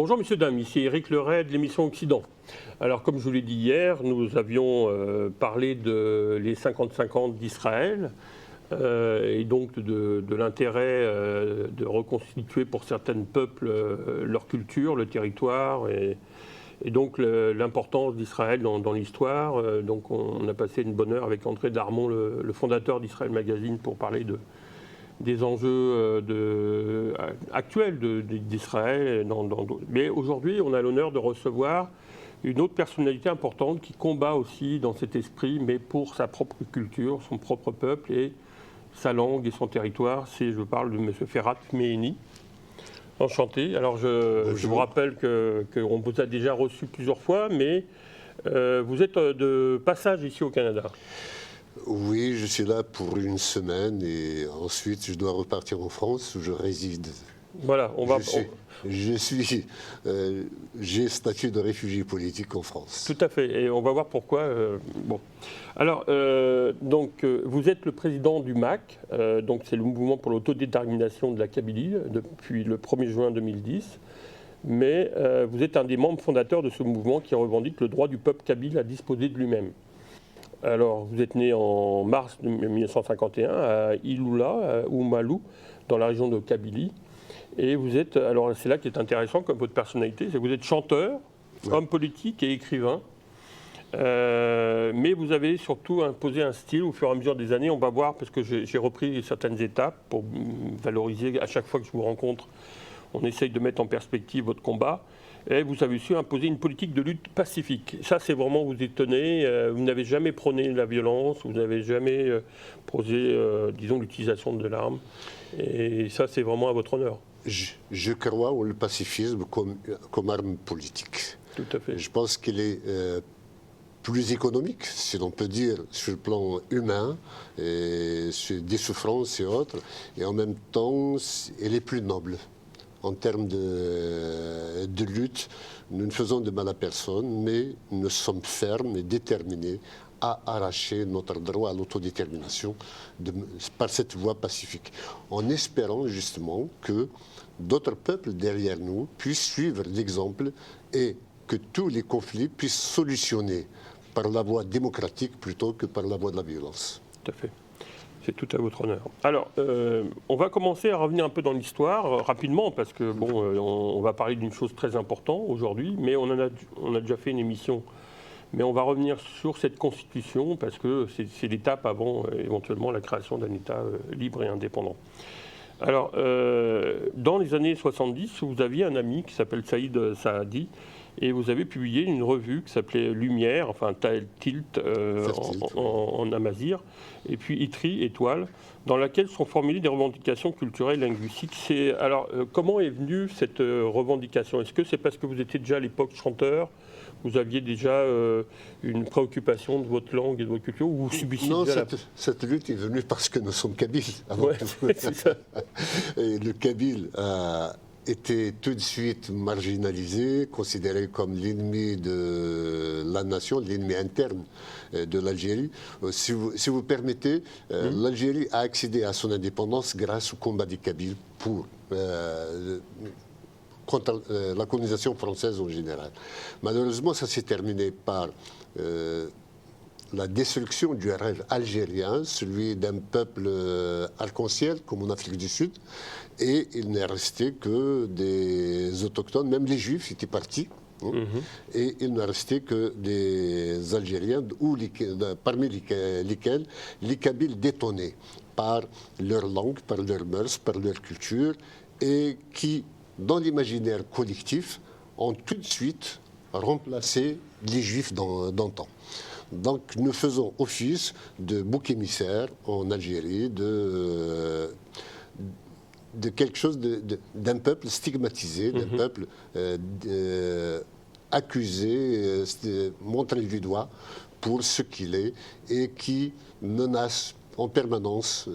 Bonjour Monsieur Dame, ici Éric Leray de l'émission Occident. Alors comme je vous l'ai dit hier, nous avions parlé les 55 ans d'Israël et donc de l'intérêt de reconstituer pour certains peuples leur culture, le territoire et donc l'importance d'Israël dans l'histoire. Donc on a passé une bonne heure avec André Darmon, le fondateur d'Israël Magazine, pour parler des enjeux actuels d'Israël. Mais aujourd'hui, on a l'honneur de recevoir une autre personnalité importante qui combat aussi dans cet esprit, mais pour sa propre culture, son propre peuple et sa langue et son territoire. Je parle de M. Ferhat Mehini. Enchanté. Alors je vous rappelle qu'on vous a déjà reçu plusieurs fois, mais vous êtes de passage ici au Canada. Oui, je suis là pour une semaine et ensuite je dois repartir en France où je réside. Voilà, j'ai statut de réfugié politique en France. Tout à fait, et on va voir pourquoi. Bon. Alors, vous êtes le président du MAC, donc c'est le mouvement pour l'autodétermination de la Kabylie depuis le 1er juin 2010. Mais vous êtes un des membres fondateurs de ce mouvement qui revendique le droit du peuple kabyle à disposer de lui-même. Alors, vous êtes né en mars 1951 à Iloula, ou Malou, dans la région de Kabylie. Et vous êtes, alors c'est là qui est intéressant comme votre personnalité, c'est que vous êtes chanteur, homme politique et écrivain. Mais vous avez surtout imposé un style au fur et à mesure des années. On va voir, parce que j'ai repris certaines étapes pour valoriser à chaque fois que je vous rencontre. On essaye de mettre en perspective votre combat. Et vous avez su imposer une politique de lutte pacifique. Ça, c'est vraiment vous étonner. Vous n'avez jamais prôné la violence, vous n'avez jamais posé, disons, l'utilisation de l'arme. Et ça, c'est vraiment à votre honneur. Je crois au pacifisme comme arme politique. Tout à fait. Je pense qu'il est plus économique, si l'on peut dire, sur le plan humain, et sur des souffrances et autres. Et en même temps, il est plus noble. En termes de lutte, nous ne faisons de mal à personne, mais nous sommes fermes et déterminés à arracher notre droit à l'autodétermination par cette voie pacifique, en espérant justement que d'autres peuples derrière nous puissent suivre l'exemple et que tous les conflits puissent solutionner par la voie démocratique plutôt que par la voie de la violence. Tout à fait. C'est tout à votre honneur. Alors, on va commencer à revenir un peu dans l'histoire rapidement, parce que bon, on va parler d'une chose très importante aujourd'hui, mais on a déjà fait une émission. Mais on va revenir sur cette constitution, parce que c'est l'étape avant éventuellement la création d'un État libre et indépendant. Alors, dans les années 70, vous aviez un ami qui s'appelle Saïd Saadi, et vous avez publié une revue qui s'appelait Lumière, enfin Tilt en amazigh, et puis Itri, Étoile, dans laquelle sont formulées des revendications culturelles et linguistiques. Alors, comment est venue cette revendication? Est-ce que c'est parce que vous étiez déjà à l'époque chanteur, vous aviez déjà une préoccupation de votre langue et de votre culture, ou vous subissiez déjà cette lutte est venue parce que nous sommes kabyles. C'est ça. Et le kabyle était tout de suite marginalisé, considéré comme l'ennemi de la nation, l'ennemi interne de l'Algérie. Si vous permettez, l'Algérie a accédé à son indépendance grâce au combat des Kabyles contre la colonisation française en général. Malheureusement, ça s'est terminé par la destruction du rêve algérien, celui d'un peuple arc-en-ciel, comme en Afrique du Sud, et il n'est resté que des autochtones, même les Juifs étaient partis, et il n'a resté que des Algériens, parmi lesquels les Kabyles détonés par leur langue, par leurs mœurs, par leur culture, et qui, dans l'imaginaire collectif, ont tout de suite remplacé les Juifs d'antan. Donc nous faisons office de bouc émissaire en Algérie, de quelque chose d'un peuple stigmatisé, d'un peuple accusé, montré du doigt pour ce qu'il est et qui menace en permanence,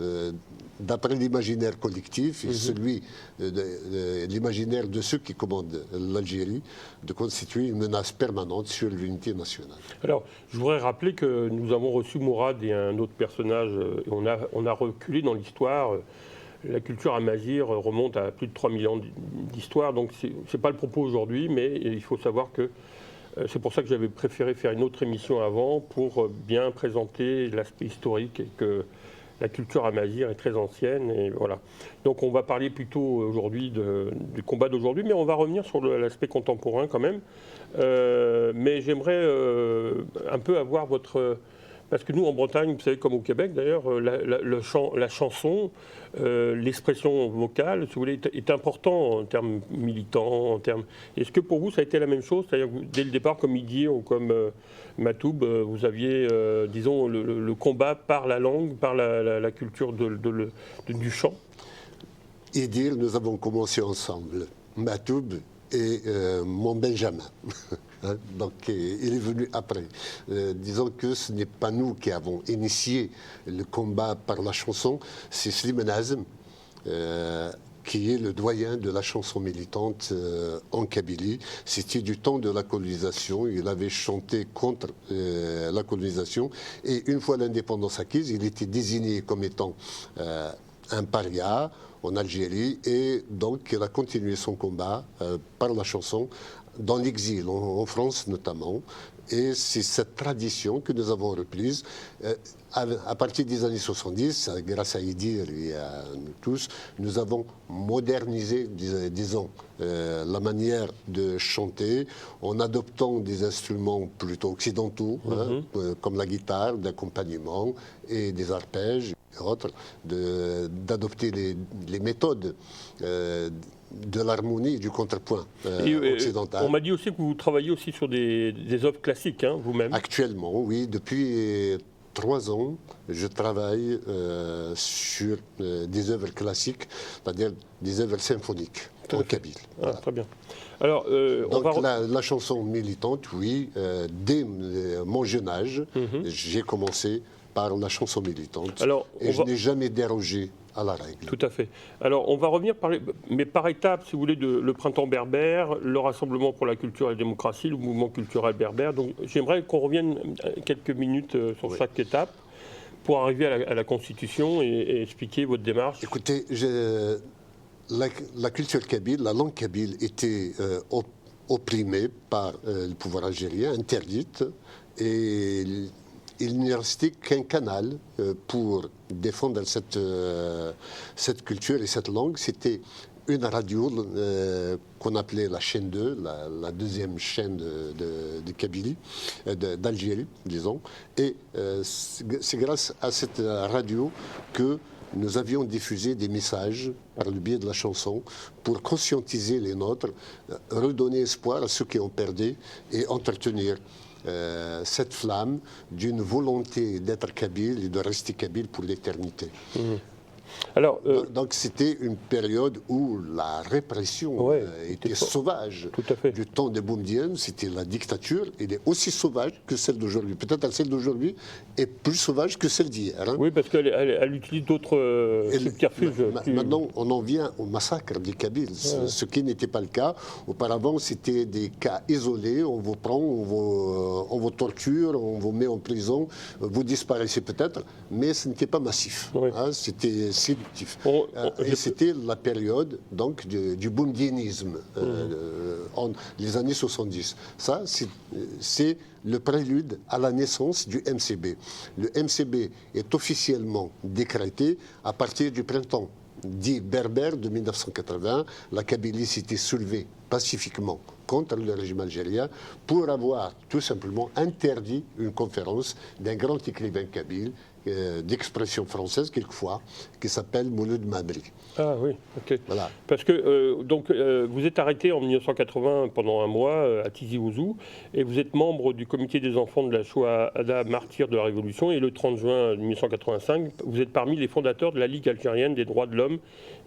d'après l'imaginaire collectif et celui de l'imaginaire de ceux qui commandent l'Algérie, de constituer une menace permanente sur l'unité nationale. Alors, je voudrais rappeler que nous avons reçu Mourad et un autre personnage, et on a reculé dans l'histoire la culture amazigh remonte à plus de 3000 ans d'histoire, donc ce n'est pas le propos aujourd'hui, mais il faut savoir que c'est pour ça que j'avais préféré faire une autre émission avant, pour bien présenter l'aspect historique et que la culture amazigh est très ancienne. Et voilà. Donc on va parler plutôt aujourd'hui du combat d'aujourd'hui, mais on va revenir sur l'aspect contemporain quand même. Mais j'aimerais un peu avoir votre... Parce que nous, en Bretagne, vous savez, comme au Québec d'ailleurs, la chanson, l'expression vocale, si vous voulez, est important en termes militants. Est-ce que pour vous, ça a été la même chose? C'est-à-dire que dès le départ, comme Idir ou comme Matoub, vous aviez, disons, le combat par la langue, par la culture du chant? Idir, nous avons commencé ensemble. Matoub et mon Benjamin. Donc, il est venu après. Disons que ce n'est pas nous qui avons initié le combat par la chanson, c'est Slimane Azem, qui est le doyen de la chanson militante en Kabylie. C'était du temps de la colonisation. Il avait chanté contre la colonisation. Et une fois l'indépendance acquise, il était désigné comme étant un paria en Algérie. Et donc, il a continué son combat par la chanson dans l'exil, en France notamment. Et c'est cette tradition que nous avons reprise. À partir des années 70, grâce à Idir et à nous tous, nous avons modernisé, disons, la manière de chanter en adoptant des instruments plutôt occidentaux, comme la guitare, d'accompagnement et des arpèges et autres, d'adopter les méthodes de l'harmonie et du contrepoint occidental. On m'a dit aussi que vous travaillez aussi sur des œuvres classiques, hein, vous-même. Actuellement, oui. Depuis 3 ans, je travaille sur des œuvres classiques, c'est-à-dire des œuvres symphoniques en kabyle. Voilà. Très bien. Alors, donc la chanson militante, oui, dès mon jeune âge, j'ai commencé par la chanson militante. Alors, je n'ai jamais dérogé à la règle. Tout à fait. Alors, on va revenir, mais par étapes, si vous voulez, le printemps berbère, le Rassemblement pour la culture et la démocratie, le mouvement culturel berbère. Donc, j'aimerais qu'on revienne quelques minutes sur chaque étape pour arriver à la Constitution et expliquer votre démarche. Écoutez, la culture kabyle, la langue kabyle était opprimée par le pouvoir algérien, interdite, et il n'y restait qu'un canal pour défendre cette culture et cette langue. C'était une radio qu'on appelait la chaîne 2, la deuxième chaîne de Kabylie, d'Algérie, disons. Et c'est grâce à cette radio que nous avions diffusé des messages par le biais de la chanson pour conscientiser les nôtres, redonner espoir à ceux qui ont perdu et entretenir cette flamme d'une volonté d'être kabyle et de rester kabyle pour l'éternité. Alors, donc c'était une période où la répression était sauvage. Tout à fait. Du temps des Boumediennes, c'était la dictature. Elle est aussi sauvage que celle d'aujourd'hui. Peut-être celle d'aujourd'hui est plus sauvage que celle d'hier. Hein. Oui, parce qu'elle utilise d'autres subterfuges. Maintenant, on en vient au massacre des Kabyles, ce qui n'était pas le cas. Auparavant, c'était des cas isolés. On vous prend, on vous torture, on vous met en prison, vous disparaissez peut-être, mais ce n'était pas massif. Oui. Hein, c'était séductif. Et c'était la période donc du boumedienisme en les années 70. Ça, c'est le prélude à la naissance du MCB. Le MCB est officiellement décrété à partir du printemps dit berbère de 1980. La Kabylie s'était soulevée pacifiquement contre le régime algérien pour avoir tout simplement interdit une conférence d'un grand écrivain kabyle d'expression française quelquefois, qui s'appelle Mouloud Mabri. Ah oui, ok. Voilà. Parce que donc vous êtes arrêté en 1980 pendant un mois à Tizi Ouzou et vous êtes membre du comité des enfants de la Chouahada, martyrs de la Révolution, et le 30 juin 1985, vous êtes parmi les fondateurs de la Ligue algérienne des droits de l'homme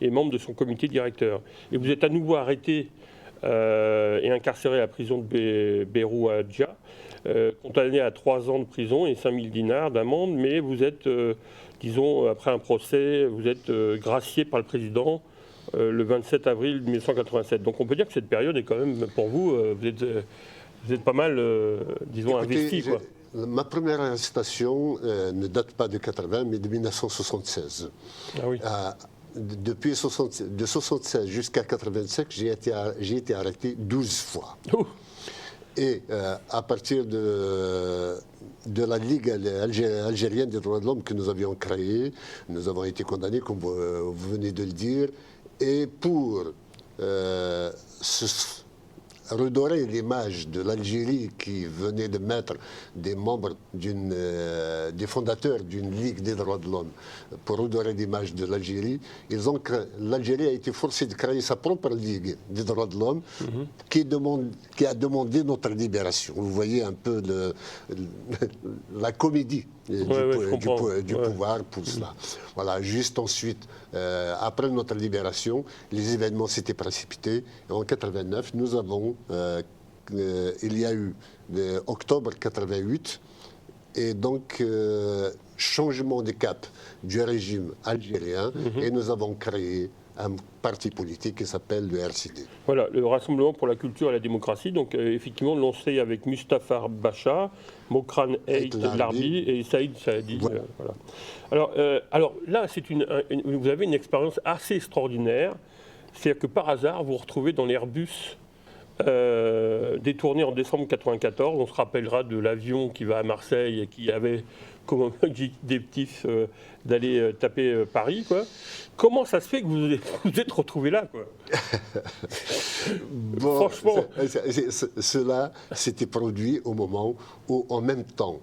et membre de son comité directeur. Et vous êtes à nouveau arrêté et incarcéré à la prison de Berou Adja, condamné à 3 ans de prison et 5000 dinars d'amende, mais vous êtes, disons, après un procès, vous êtes gracié par le président le 27 avril 1987. Donc on peut dire que cette période est quand même, pour vous, vous êtes pas mal, disons, investi, quoi. Ma première arrestation ne date pas de 80, mais de 1976. Ah oui. depuis de 76 jusqu'à 85, j'ai été arrêté 12 fois. Et à partir de la Ligue algérienne des droits de l'homme que nous avions créée, nous avons été condamnés, comme vous venez de le dire, et pour redorer l'image de l'Algérie qui venait de mettre des membres des fondateurs d'une Ligue des droits de l'homme pour redorer l'image de l'Algérie, l'Algérie a été forcée de créer sa propre Ligue des droits de l'homme qui a demandé notre libération. Vous voyez un peu la comédie du pouvoir pour cela. Voilà, juste ensuite, après notre libération, les événements s'étaient précipités. Et en 89, nous avons, il y a eu octobre 88, et donc changement de cap du régime algérien, et nous avons créé un parti politique qui s'appelle le RCD. Voilà, le Rassemblement pour la culture et la démocratie, donc effectivement lancé avec Mustapha Bacha, Mokrane Eit Larbi et Saïd Saadi. Voilà. Voilà. Alors là, vous avez une expérience assez extraordinaire, c'est-à-dire que par hasard, vous vous retrouvez dans l'Airbus détourné en décembre 1994. On se rappellera de l'avion qui va à Marseille et qui avait comme objectif d'aller taper Paris, quoi. Comment ça se fait que vous vous êtes retrouvé là, quoi? Bon, franchement, cela s'était produit au moment où, en même temps,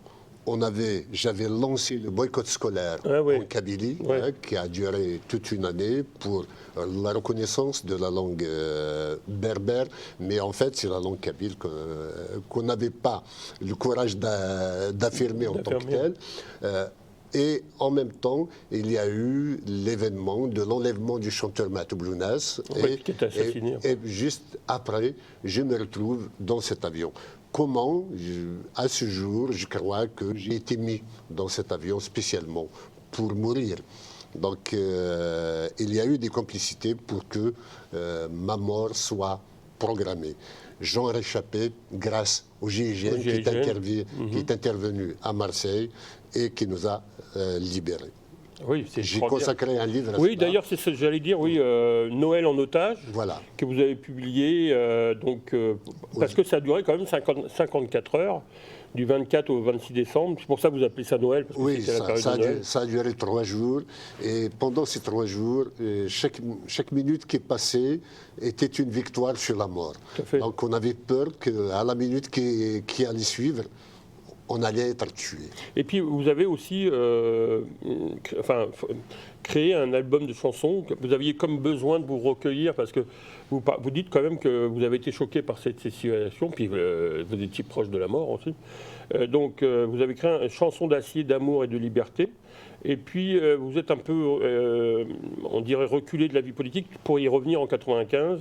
j'avais lancé le boycott scolaire en Kabylie, qui a duré toute une année pour la reconnaissance de la langue berbère, mais en fait c'est la langue kabyle qu'on n'avait pas le courage d'affirmer en tant que telle. Et en même temps, il y a eu l'événement de l'enlèvement du chanteur Matou Blounas. Qui est assassiné. Et juste après, je me retrouve dans cet avion. Comment, à ce jour, je crois que j'ai été mis dans cet avion spécialement pour mourir. Donc, il y a eu des complicités pour que ma mort soit programmée. J'en ai réchappé grâce au GIGN qui est intervenu à Marseille et qui nous a libérés. Oui, j'ai consacré un livre à Oui, d'ailleurs, c'est ce que j'allais dire, oui, Noël en otage, que vous avez publié, parce que ça a duré quand même 54 heures, du 24 au 26 décembre. C'est pour ça que vous appelez ça Noël, parce que c'était la période de Noël. Ça a duré 3 jours, et pendant ces 3 jours, chaque minute qui est passée était une victoire sur la mort. Donc on avait peur qu'à la minute qui allait suivre, on allait être tué. Et puis vous avez aussi créé un album de chansons. Vous aviez comme besoin de vous recueillir parce que vous dites quand même que vous avez été choqué par cette situation, puis vous étiez proche de la mort aussi. Donc vous avez créé une chanson d'acier, d'amour et de liberté. Et puis vous êtes un peu, on dirait, reculé de la vie politique pour y revenir en 1995.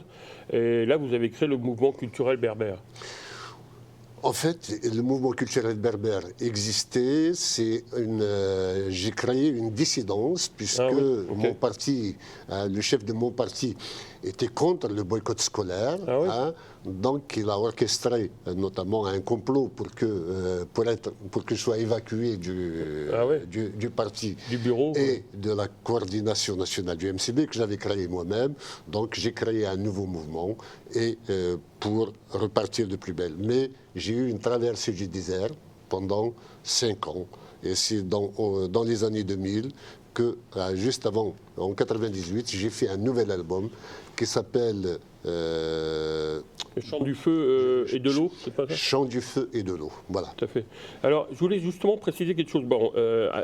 Et là, vous avez créé le mouvement culturel berbère. En fait, le mouvement culturel berbère existait. J'ai créé une dissidence puisque mon parti, le chef de mon parti, était contre le boycott scolaire. Donc, il a orchestré notamment un complot pour que je sois évacué du parti, du bureau et de la coordination nationale du MCB que j'avais créé moi-même. Donc, j'ai créé un nouveau mouvement pour repartir de plus belle. Mais j'ai eu une traversée du désert pendant 5 ans. Et c'est dans les années 2000 que, juste avant, en 1998, j'ai fait un nouvel album qui s'appelle... Le chant du feu et de l'eau, c'est pas ça? Chant du feu et de l'eau, voilà. Tout à fait. Alors, je voulais justement préciser quelque chose. Bon,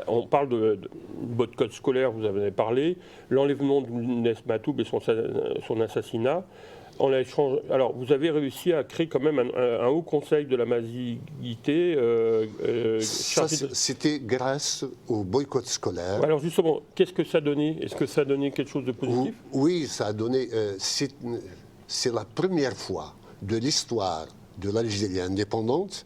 on parle de boycott scolaire, vous en avez parlé, l'enlèvement de Lounès Matoub et son assassinat. Alors, vous avez réussi à créer quand même un haut conseil de la maziguité. C'était grâce au boycott scolaire. Alors justement, qu'est-ce que ça a donné? Est-ce que ça a donné quelque chose de positif? Oui, ça a donné... c'est la première fois de l'histoire de l'Algérie indépendante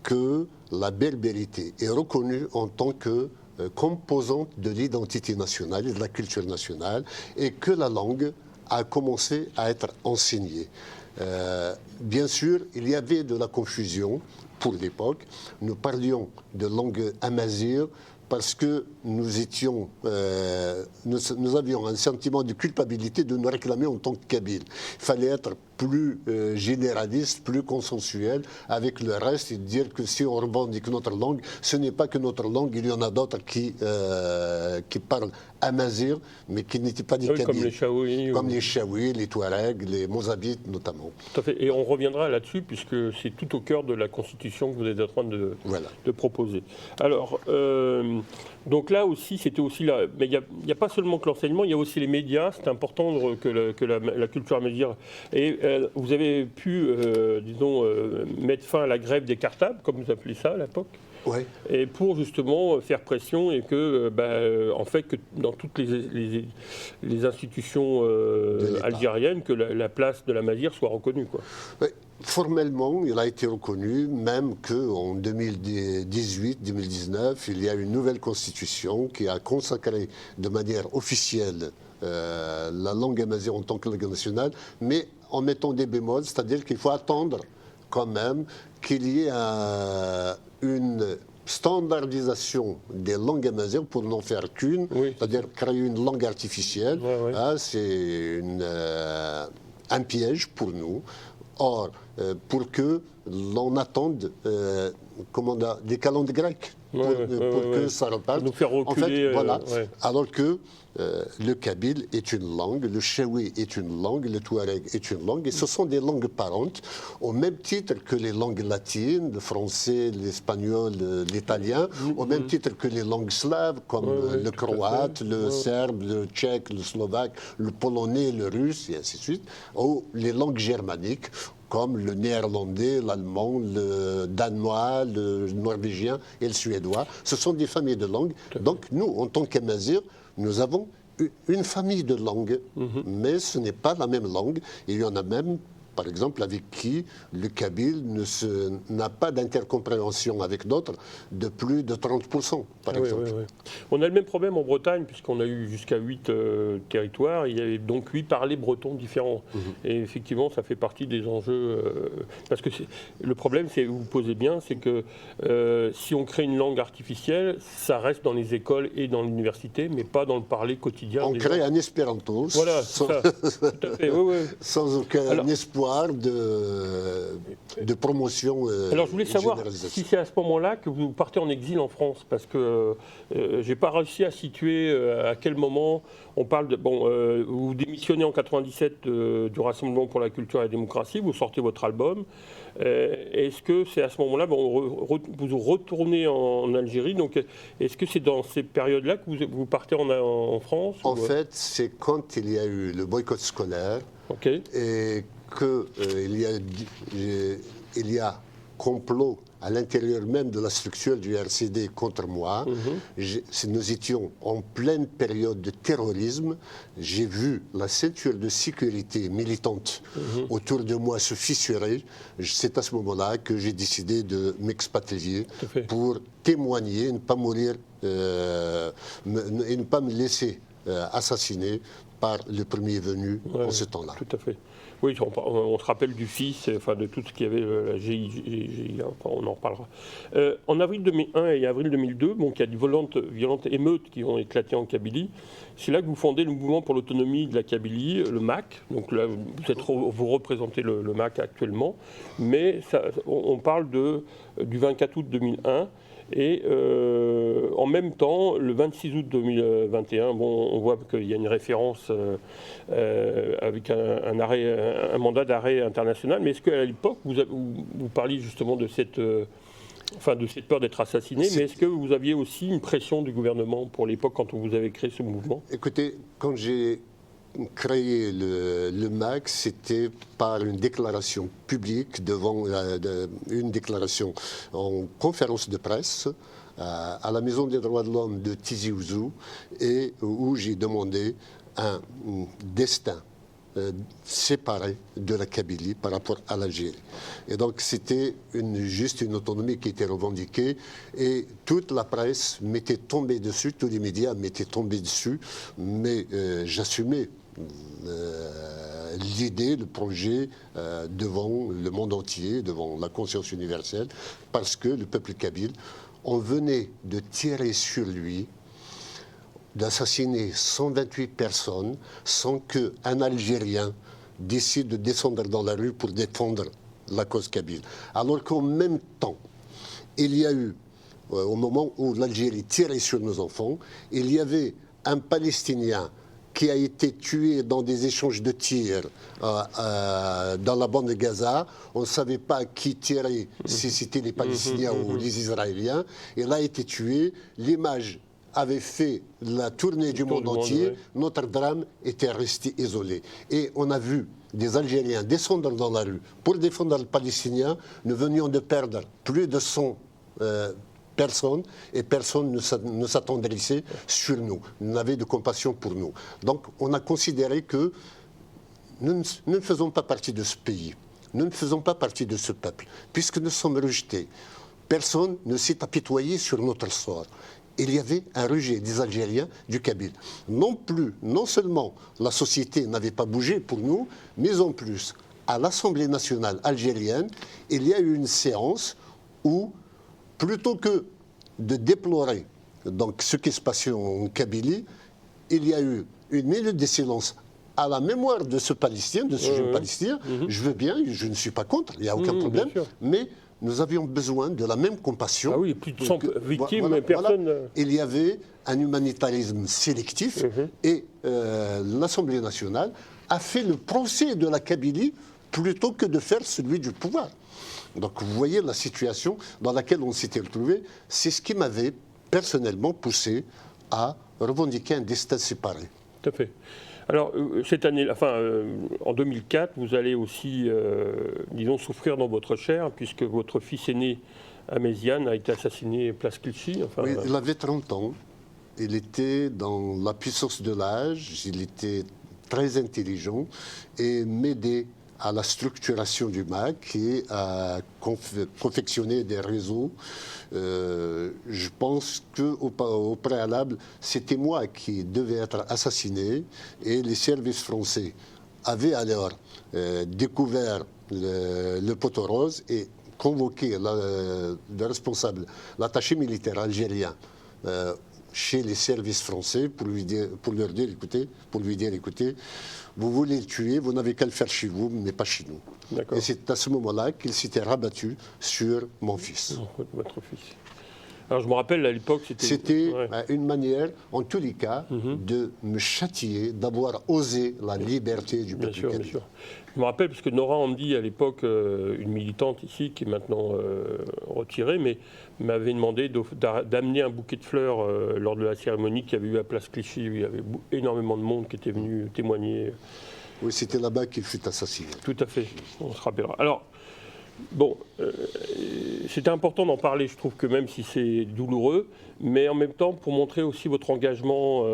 que la berbérité est reconnue en tant que composante de l'identité nationale et de la culture nationale, et que la langue a commencé à être enseignée. Bien sûr, il y avait de la confusion pour l'époque. Nous parlions de langue amazigh parce que nous avions un sentiment de culpabilité de nous réclamer en tant que Kabyles. Il fallait être plus généraliste, plus consensuel avec le reste et dire que si on revendique notre langue, ce n'est pas que notre langue, il y en a d'autres qui parlent amazigh, mais qui n'étaient pas des Kabyles. Comme les Chaouis. Comme les Chaouis, les Touaregs, les Mozabites notamment. Tout à fait. Et on reviendra là-dessus puisque c'est tout au cœur de la constitution que vous êtes en train de proposer. Alors, donc là aussi, c'était aussi là. Mais il n'y a pas seulement que l'enseignement, il y a aussi les médias. C'est important que la culture amazigh. Et vous avez pu, disons, mettre fin à la grève des cartables, comme vous appelez ça à l'époque. Ouais. Et pour justement faire pression et que, en fait, que dans toutes les institutions algériennes, que la place de l'amazigh soit reconnue, quoi. Ouais. Formellement, il a été reconnu, même qu'en 2018-2019, il y a une nouvelle constitution qui a consacré de manière officielle la langue amazigh en tant que langue nationale, mais en mettant des bémols, c'est-à-dire qu'il faut attendre quand même qu'il y ait une standardisation des langues amazigh pour n'en faire qu'une, c'est-à-dire créer une langue artificielle. C'est un piège pour nous. Or, pour que l'on attende des calendes grecques pour que ça reparte. Pour nous faire reculer, en fait, voilà. Alors que le kabyle est une langue, le chaoui est une langue, le touareg est une langue, et ce sont des langues parentes, au même titre que les langues latines, le français, l'espagnol, l'italien, au même titre que les langues slaves, comme le croate, le serbe, le tchèque, le slovaque, le polonais, le russe, et ainsi de suite, ou les langues germaniques, comme le néerlandais, l'allemand, le danois, le norvégien et le suédois. Ce sont des familles de langues. Donc nous, en tant qu'amazigh, nous avons une famille de langues, mais ce n'est pas la même langue. Il y en a même, par exemple, avec qui le kabyle n'a pas d'intercompréhension avec d'autres de plus de 30%, par exemple. On a le même problème en Bretagne, puisqu'on a eu jusqu'à 8 territoires. Il y avait donc 8 parlers bretons différents. Et effectivement, ça fait partie des enjeux. Parce que le problème, vous posez bien, c'est que si on crée une langue artificielle, ça reste dans les écoles et dans l'université, mais pas dans le parler quotidien. On crée un espéranto tout à fait, sans aucun espoir de promotion. Alors je voulais savoir si c'est à ce moment-là que vous partez en exil en France, parce que je n'ai pas réussi à situer à quel moment on parle de... vous démissionnez en 97 du Rassemblement pour la culture et la démocratie, vous sortez votre album. Est-ce que c'est à ce moment-là, vous retournez en Algérie, donc est-ce que c'est dans ces périodes-là que vous partez en France? En fait, c'est quand il y a eu le boycott scolaire et qu'il y a complot à l'intérieur même de la structure du RCD contre moi. Nous étions en pleine période de terrorisme. J'ai vu la ceinture de sécurité militante autour de moi se fissurer. C'est à ce moment-là que j'ai décidé de m'expatrier pour témoigner et ne pas mourir et ne pas me laisser assassiner par le premier venu en ce temps-là. Tout à fait. Oui, on se rappelle du fils, enfin de tout ce qu'il y avait, la GIA, enfin, on en reparlera. En avril 2001 et avril 2002, il y a de violentes émeutes qui ont éclaté en Kabylie. C'est là que vous fondez le mouvement pour l'autonomie de la Kabylie, le MAC. Donc là, vous représentez le MAC actuellement. Mais on parle du 24 août 2001. Et en même temps, le 26 août 2021, on voit qu'il y a une référence avec un mandat d'arrêt international. Mais est-ce qu'à l'époque, vous parliez justement de cette peur d'être assassiné, mais est-ce que vous aviez aussi une pression du gouvernement pour l'époque quand vous avez créé ce mouvement? Écoutez, quand j'ai créé le MAC, c'était par une déclaration publique une déclaration en conférence de presse à la Maison des droits de l'homme de Tizi Ouzou, et où j'ai demandé un destin séparé de la Kabylie par rapport à l'Algérie. Et donc c'était juste une autonomie qui était revendiquée, et toute la presse m'était tombée dessus, tous les médias m'étaient tombés dessus, mais j'assumais l'idée, le projet devant le monde entier, devant la conscience universelle, parce que le peuple kabyle on venait de tirer sur lui, d'assassiner 128 personnes sans qu'un Algérien décide de descendre dans la rue pour défendre la cause kabyle. Alors qu'en même temps, il y a eu, au moment où l'Algérie tirait sur nos enfants, il y avait un Palestinien qui a été tué dans des échanges de tirs dans la bande de Gaza. On ne savait pas qui tirait, si c'était les Palestiniens ou les Israéliens. Il a été tué. L'image avait fait la tournée du monde entier. Ouais. Notre drame était resté isolé. Et on a vu des Algériens descendre dans la rue pour défendre les Palestiniens. Nous venions de perdre plus de 100 personnes et personne ne s'attendrissait sur nous, n'avait de compassion pour nous. Donc on a considéré que nous ne faisons pas partie de ce pays, nous ne faisons pas partie de ce peuple, puisque nous sommes rejetés. Personne ne s'est apitoyé sur notre sort. Il y avait un rejet des Algériens du Kabyle. Non seulement la société n'avait pas bougé pour nous, mais en plus, à l'Assemblée nationale algérienne, il y a eu une séance où, plutôt que de déplorer donc, ce qui se passait en Kabylie, il y a eu une minute de silence à la mémoire de ce Palestinien, de ce jeune Palestinien. Je veux bien, je ne suis pas contre, il n'y a aucun problème, mais nous avions besoin de la même compassion. Ah oui, plus de 100 victimes, mais personne... Voilà. Il y avait un humanitarisme sélectif et l'Assemblée nationale a fait le procès de la Kabylie plutôt que de faire celui du pouvoir. Donc vous voyez la situation dans laquelle on s'était retrouvé. C'est ce qui m'avait personnellement poussé à revendiquer un destin séparé. Tout à fait. Alors, cette année, en 2004, vous allez aussi, disons, souffrir dans votre chair, puisque votre fils aîné, Ahmeziane, a été assassiné place Clichy. Oui, il avait 30 ans. Il était dans la puissance de l'âge. Il était très intelligent et m'aidait à la structuration du MAC et à confectionner des réseaux. Je pense qu'au préalable, c'était moi qui devais être assassiné et les services français avaient alors découvert le poteau rose et convoqué le responsable, l'attaché militaire algérien chez les services français pour lui dire, écoutez, vous voulez le tuer, vous n'avez qu'à le faire chez vous, mais pas chez nous. Et c'est à ce moment-là qu'il s'était rabattu sur mon fils. Votre fils. Alors je me rappelle, à l'époque, c'était une manière, en tous les cas, de me châtier, d'avoir osé la liberté du peuple kabyle. Bien sûr. Je me rappelle, parce que Nora Hamdi, à l'époque, une militante ici, qui est maintenant retirée, mais m'avait demandé d'amener un bouquet de fleurs lors de la cérémonie qu'il y avait eu à Place Clichy, où il y avait énormément de monde qui était venu témoigner. Oui, c'était là-bas qu'il fut assassiné. Tout à fait, on se rappellera. Alors, bon, c'était important d'en parler, je trouve que même si c'est douloureux, mais en même temps pour montrer aussi votre engagement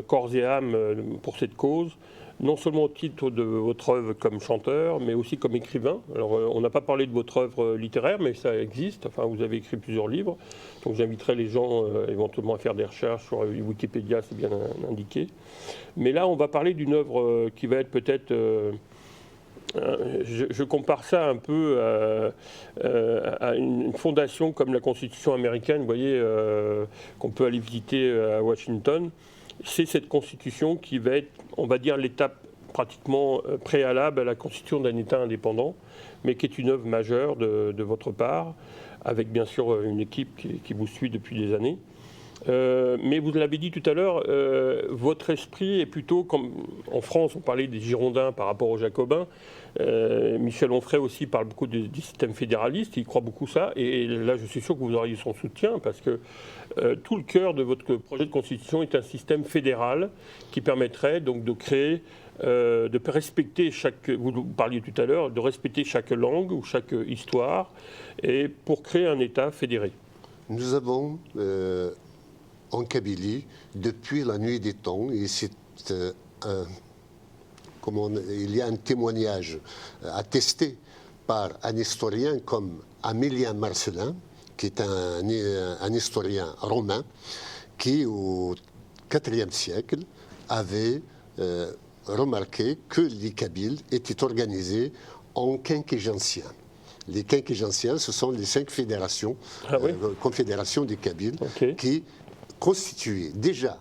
corps et âme pour cette cause, non seulement au titre de votre œuvre comme chanteur, mais aussi comme écrivain. Alors on n'a pas parlé de votre œuvre littéraire, mais ça existe, enfin vous avez écrit plusieurs livres, donc j'inviterai les gens éventuellement à faire des recherches sur Wikipédia, c'est bien indiqué. Mais là on va parler d'une œuvre qui va être peut-être... Je compare ça un peu à une fondation comme la Constitution américaine, vous voyez, qu'on peut aller visiter à Washington. C'est cette Constitution qui va être, on va dire, l'étape pratiquement préalable à la constitution d'un État indépendant, mais qui est une œuvre majeure de votre part, avec bien sûr une équipe qui vous suit depuis des années. Mais vous l'avez dit tout à l'heure, votre esprit est plutôt comme en France, on parlait des Girondins par rapport aux Jacobins. Michel Onfray aussi parle beaucoup du système fédéraliste, il croit beaucoup ça. Et là, je suis sûr que vous auriez son soutien parce que tout le cœur de votre projet de constitution est un système fédéral qui permettrait donc de créer, de respecter vous parliez tout à l'heure, de respecter chaque langue ou chaque histoire, et pour créer un État fédéré. Nous avons en Kabylie, depuis la nuit des temps, et c'est il y a un témoignage attesté par un historien comme Amélie Marcellin, qui est un historien romain, qui au IVe siècle avait remarqué que les Kabyles étaient organisés en quinquégentiens. Les quinquagéntiens, ce sont les 5 fédérations, confédérations des Kabyles, qui constituaient déjà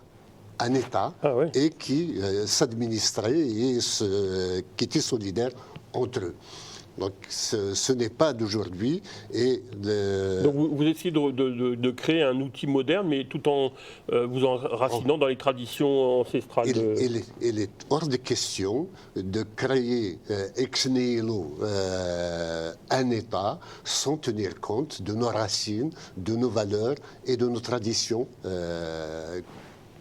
un État et qui s'administraient et qui étaient solidaires entre eux. Donc ce n'est pas d'aujourd'hui. Donc vous essayez de créer un outil moderne, mais tout en vous enracinant dans les traditions ancestrales. Il est hors de question de créer ex nihilo un État sans tenir compte de nos racines, de nos valeurs et de nos traditions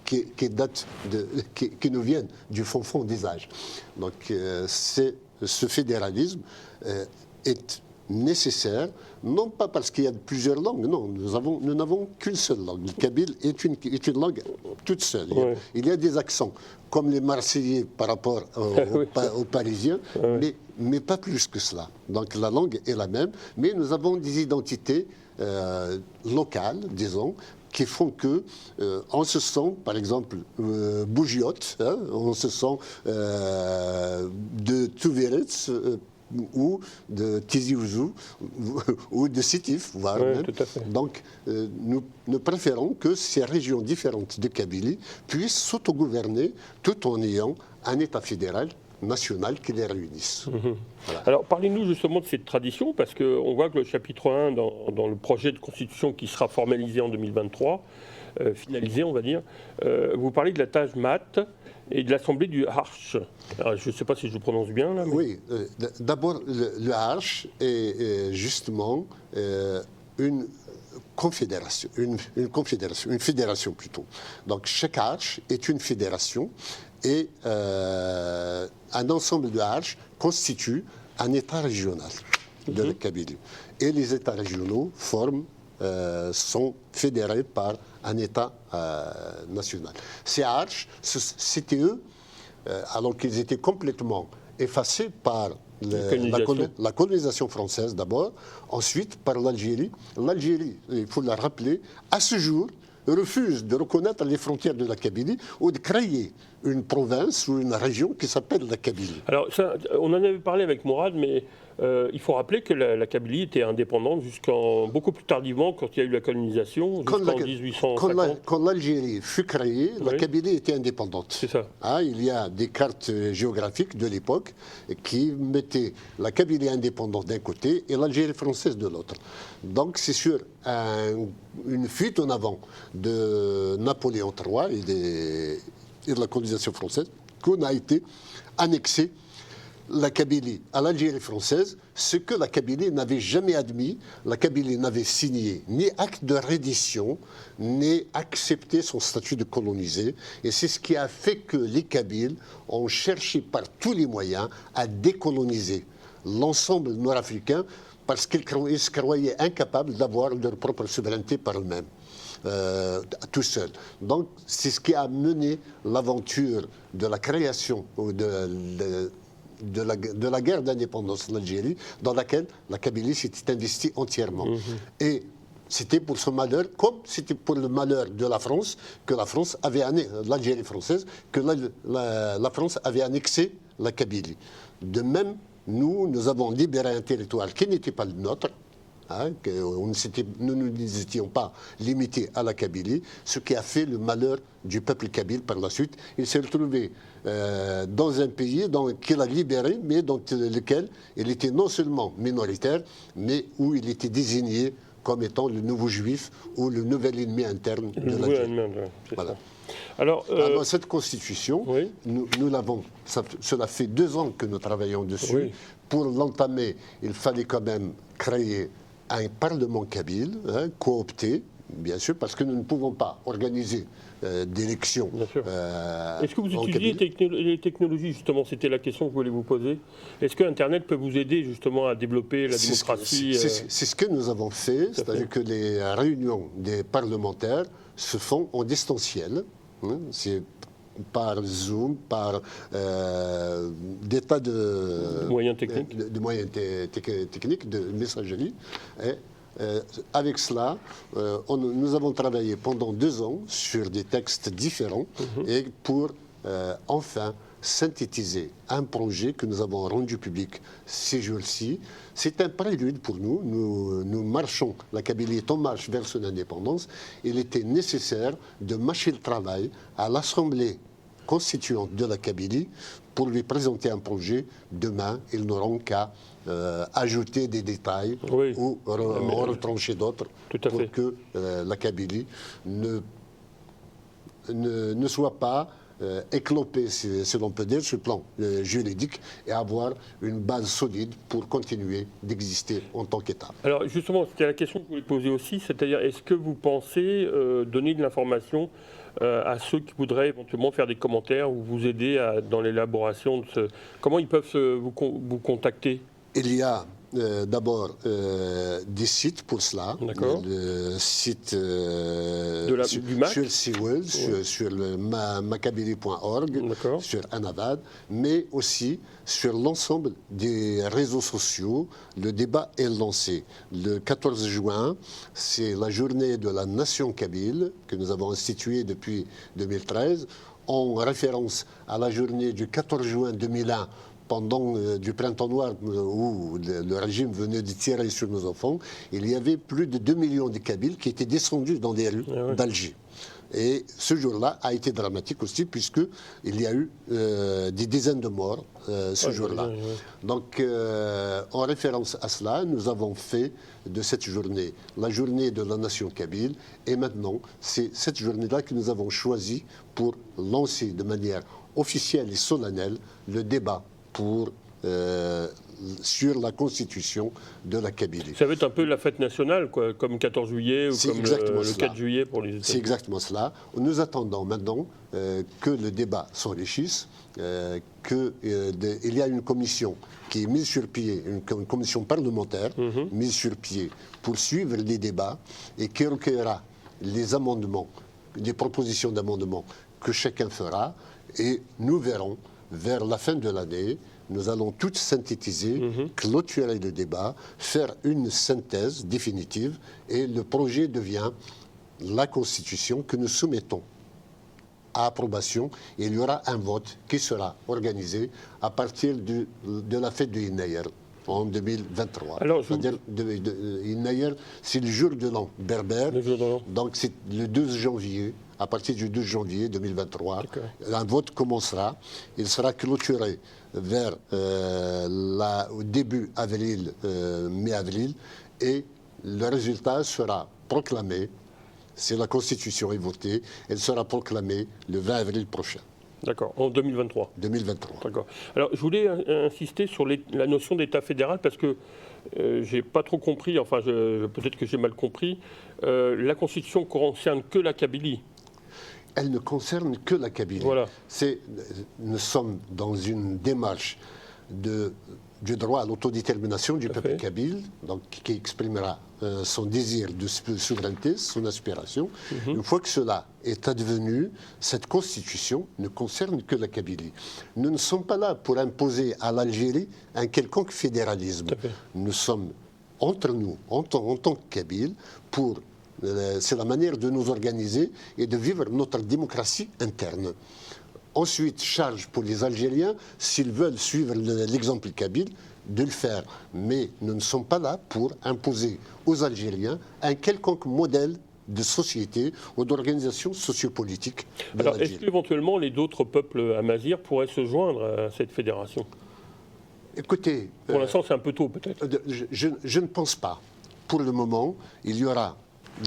qui nous viennent du fond des âges. Donc ce fédéralisme est nécessaire, non pas parce qu'il y a plusieurs langues, non, nous n'avons qu'une seule langue. Le kabyle est une langue toute seule. Il y a des accents, comme les Marseillais par rapport aux Parisiens, mais pas plus que cela. Donc la langue est la même, mais nous avons des identités locales, disons, qui font que on se sent, par exemple, bougiote, on se sent de Touveretz ou de Tizi Ouzou ou de Sétif, voire même. Donc, nous préférons que ces régions différentes de Kabylie puissent s'autogouverner tout en ayant un État fédéral national qui les réunisse. Voilà. Alors parlez-nous justement de cette tradition, parce qu'on voit que le chapitre 1 dans le projet de constitution qui sera formalisé en 2023, finalisé on va dire, vous parlez de la Taj Mat et de l'assemblée du Arch. Alors, je ne sais pas si je le prononce bien là. Mais... Oui, d'abord le Arch est justement une confédération, une fédération plutôt. Donc chaque Arch est une fédération et un ensemble de Arch constitue un État régional de la Kabylie. Et les États régionaux sont fédérés par un État national. Ces Arch, c'était eux, alors qu'ils étaient complètement effacés par la colonisation française d'abord, ensuite par l'Algérie. L'Algérie, il faut le rappeler, à ce jour, refuse de reconnaître les frontières de la Kabylie ou de créer une province ou une région qui s'appelle la Kabylie. Alors, ça, on en avait parlé avec Mourad, mais il faut rappeler que la Kabylie était indépendante beaucoup plus tardivement, quand il y a eu la colonisation, jusqu'en 1850. Quand l'Algérie fut créée, la Kabylie était indépendante. C'est ça. Il y a des cartes géographiques de l'époque qui mettaient la Kabylie indépendante d'un côté et l'Algérie française de l'autre. Donc c'est sur une fuite en avant de Napoléon III et de la colonisation française qu'on a été annexé la Kabylie à l'Algérie française, ce que la Kabylie n'avait jamais admis. La Kabylie n'avait signé ni acte de reddition, ni accepté son statut de colonisé. Et c'est ce qui a fait que les Kabyles ont cherché par tous les moyens à décoloniser l'ensemble nord-africain parce qu'ils se croyaient incapables d'avoir leur propre souveraineté par eux-mêmes. Tout seul. Donc, c'est ce qui a mené l'aventure de la création de la guerre d'indépendance d'Algérie, dans laquelle la Kabylie s'était investie entièrement. Et c'était pour son malheur, comme c'était pour le malheur de la France, que la France avait l'Algérie française, que la France avait annexé la Kabylie. De même, nous avons libéré un territoire qui n'était pas le nôtre. Nous n'étions pas limités à la Kabylie, ce qui a fait le malheur du peuple kabyle par la suite. Il s'est retrouvé dans un pays qu'il a libéré, mais dans lequel il était non seulement minoritaire, mais où il était désigné comme étant le nouveau juif ou le nouvel ennemi interne de l'Algérie. Voilà. Alors, cette constitution, nous l'avons. Cela fait 2 ans que nous travaillons dessus. Oui. Pour l'entamer, il fallait quand même créer un parlement kabyle, coopté, bien sûr, parce que nous ne pouvons pas organiser d'élections. Est-ce que vous utilisez les technologies, justement? C'était la question que je voulais vous poser. Est-ce que Internet peut vous aider, justement, à développer la démocratie? C'est ce que nous avons fait, c'est-à-dire que les réunions des parlementaires se font en distanciel. C'est par Zoom, par des tas de moyens techniques, de messagerie. Et, avec cela, nous avons travaillé pendant 2 ans sur des textes différents et pour enfin synthétiser un projet que nous avons rendu public ces jours-ci. C'est un prélude pour nous. Nous marchons, la Kabylie est en marche vers son indépendance. Il était nécessaire de mâcher le travail à l'Assemblée constituante de la Kabylie pour lui présenter un projet. Demain, ils n'auront qu'à ajouter des détails ou en retrancher d'autres pour que la Kabylie ne soit pas éclopée, si l'on peut dire, sur le plan juridique et avoir une base solide pour continuer d'exister en tant qu'État. Alors justement, c'était la question que je voulais poser aussi, c'est-à-dire est-ce que vous pensez donner de l'information à ceux qui voudraient éventuellement faire des commentaires ou vous aider dans l'élaboration de ce... Comment ils peuvent vous contacter? Il y a d'abord des sites pour cela. Le site du MAC, sur Seawell, sur le macabili.org, sur Anavad, mais aussi sur l'ensemble des réseaux sociaux. Le débat est lancé. Le 14 juin, c'est la journée de la nation kabyle que nous avons instituée depuis 2013, en référence à la journée du 14 juin 2001, pendant du printemps noir où le régime venait de tirer sur nos enfants. Il y avait plus de 2 millions de Kabyles qui étaient descendus dans des rues d'Alger. Et ce jour-là a été dramatique aussi, puisqu'il y a eu des dizaines de morts ce jour-là. Donc, en référence à cela, nous avons fait de cette journée la journée de la nation kabyle. Et maintenant, c'est cette journée-là que nous avons choisi pour lancer de manière officielle et solennelle le débat sur la constitution de la Kabylie. Ça va être un peu la fête nationale, quoi, comme 14 juillet ou comme le 4 juillet pour les États-Unis. C'est exactement cela. Nous attendons maintenant que le débat s'enrichisse, qu'il y a une commission qui est mise sur pied, une commission parlementaire mise sur pied pour suivre les débats et qui recueillera les amendements, les propositions d'amendements que chacun fera, et nous verrons vers la fin de l'année, nous allons toutes synthétiser, clôturer le débat, faire une synthèse définitive, et le projet devient la Constitution que nous soumettons à approbation. Et il y aura un vote qui sera organisé à partir de la fête de Inayer en 2023. Inayer, c'est le jour de l'an berbère, donc c'est le 12 janvier. À partir du 12 janvier 2023, un vote commencera. Il sera clôturé vers au début avril, mi-avril, et le résultat sera proclamé. Si la Constitution est votée, elle sera proclamée le 20 avril prochain. D'accord, en 2023. 2023. D'accord. Alors, je voulais insister sur la notion d'État fédéral parce que j'ai pas trop compris, enfin, peut-être que j'ai mal compris. La Constitution ne concerne que la Kabylie. Elle ne concerne que la Kabylie. Voilà. Nous sommes dans une démarche du droit à l'autodétermination du peuple kabyle, donc, qui exprimera son désir de souveraineté, son aspiration. Une fois que cela est advenu, cette constitution ne concerne que la Kabylie. Nous ne sommes pas là pour imposer à l'Algérie un quelconque fédéralisme. Nous sommes entre nous, en tant que Kabyles, pour... C'est la manière de nous organiser et de vivre notre démocratie interne. Ensuite, charge pour les Algériens, s'ils veulent suivre l'exemple kabyle, de le faire. Mais nous ne sommes pas là pour imposer aux Algériens un quelconque modèle de société ou d'organisation sociopolitique de l'Algérie. Alors, est-ce qu'éventuellement les autres peuples amazirs pourraient se joindre à cette fédération? Écoutez... Pour l'instant, c'est un peu tôt, peut-être. Je ne pense pas. Pour le moment, il y aura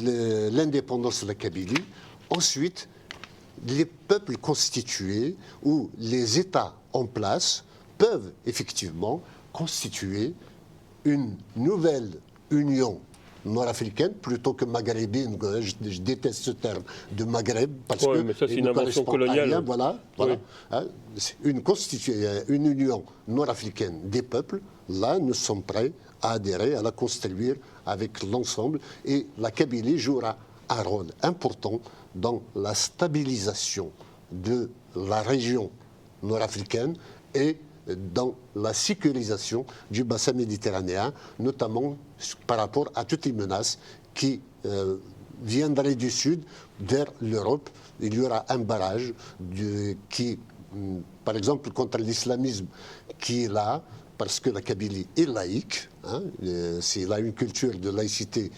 l'indépendance de la Kabylie. Ensuite, les peuples constitués ou les États en place peuvent effectivement constituer une nouvelle union nord-africaine plutôt que maghrébine. Je déteste ce terme de Maghreb parce que mais ça, c'est une invention coloniale. Voilà. Hein, une union nord-africaine des peuples. Là, nous sommes prêts à adhérer, à la construire avec l'ensemble. Et la Kabylie jouera un rôle important dans la stabilisation de la région nord-africaine et dans la sécurisation du bassin méditerranéen, notamment par rapport à toutes les menaces qui viendraient du sud vers l'Europe. Il y aura un barrage qui, par exemple, contre l'islamisme qui est là, parce que la Kabylie est laïque, hein, il a une culture de laïcité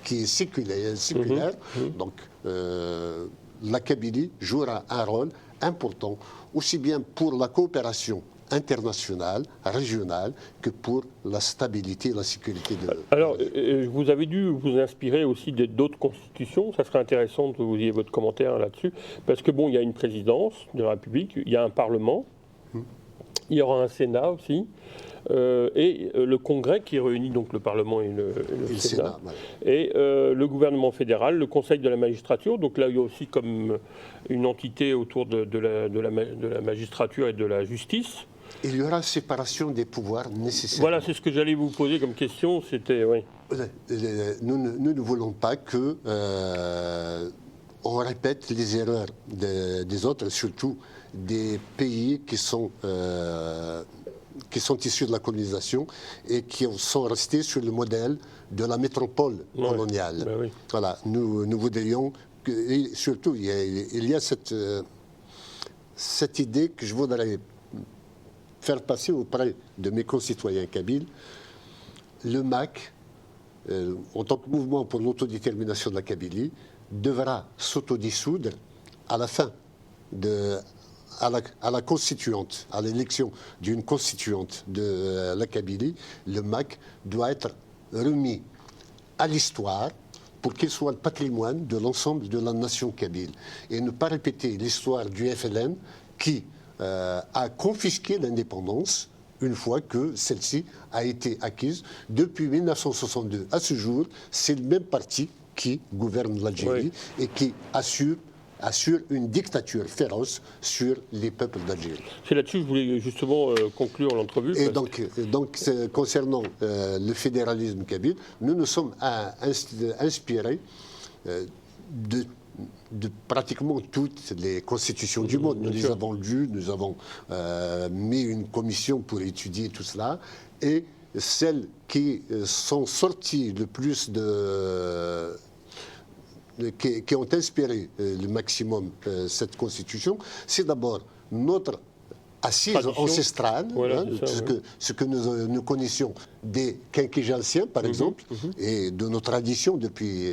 qui est séculaire. Donc la Kabylie jouera un rôle important, aussi bien pour la coopération internationale, régionale, que pour la stabilité et la sécurité de... Alors, vous avez dû vous inspirer aussi d'autres constitutions. Ça serait intéressant que vous ayez votre commentaire là-dessus. Parce que, bon, il y a une présidence de la République, il y a un Parlement, il y aura un Sénat aussi, et le Congrès qui réunit donc le Parlement et le Sénat. Voilà. Et le gouvernement fédéral, le Conseil de la magistrature. Donc là, il y a aussi comme une entité autour de la magistrature et de la justice. Il y aura séparation des pouvoirs nécessaires. Voilà, c'est ce que j'allais vous poser comme question. C'était, oui. Nous ne voulons pas que on répète les erreurs des autres, surtout des pays qui sont issus de la colonisation et qui sont restés sur le modèle de la métropole coloniale. Ben oui. Voilà, nous voudrions que, et surtout, il y a cette idée que je voudrais faire passer auprès de mes concitoyens kabyles. Le MAC, en tant que mouvement pour l'autodétermination de la Kabylie, devra s'autodissoudre à la fin à la constituante, à l'élection d'une constituante de la Kabylie. Le MAC doit être remis à l'histoire pour qu'il soit le patrimoine de l'ensemble de la nation kabyle et ne pas répéter l'histoire du FLN qui a confisqué l'indépendance une fois que celle-ci a été acquise. Depuis 1962 à ce jour, c'est le même parti qui gouverne l'Algérie et qui assure une dictature féroce sur les peuples d'Algérie. C'est là-dessus que je voulais justement conclure l'entrevue. Et donc concernant le fédéralisme kabyle, nous nous sommes inspirés de pratiquement toutes les constitutions du monde. Nous les avons lues, nous avons mis une commission pour étudier tout cela, et celles qui sont sorties le plus qui ont inspiré le maximum cette constitution, c'est d'abord notre assise ancestrale, voilà, ce que nous connaissions des Quinquéjas anciens, par exemple, et de nos traditions depuis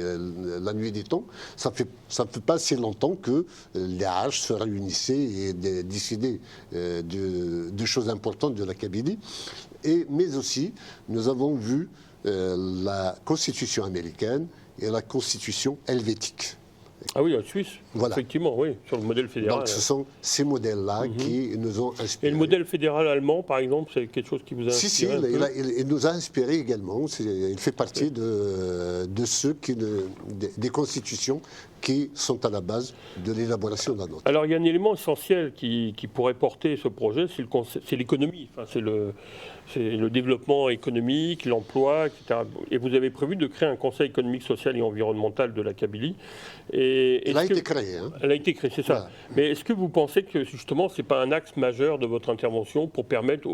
la nuit des temps. Ça ne fait pas si longtemps que les Haches se réunissaient et décidaient de choses importantes de la Kabylie. Mais aussi, nous avons vu la Constitution américaine et la Constitution helvétique. Ah oui, en Suisse, voilà. Effectivement, oui, sur le modèle fédéral. Donc ce sont ces modèles-là qui nous ont inspirés. Et le modèle fédéral allemand, par exemple, c'est quelque chose qui vous a inspiré? Il nous a inspiré également. Il fait partie de ceux des constitutions qui sont à la base de l'élaboration de la nôtre. Alors il y a un élément essentiel qui pourrait porter ce projet, c'est l'économie. Enfin, c'est le développement économique, l'emploi, etc. Et vous avez prévu de créer un conseil économique, social et environnemental de la Kabylie. Elle a été créée. Hein. Elle a été créée, c'est ça. Voilà. Mais est-ce que vous pensez que justement, ce n'est pas un axe majeur de votre intervention pour permettre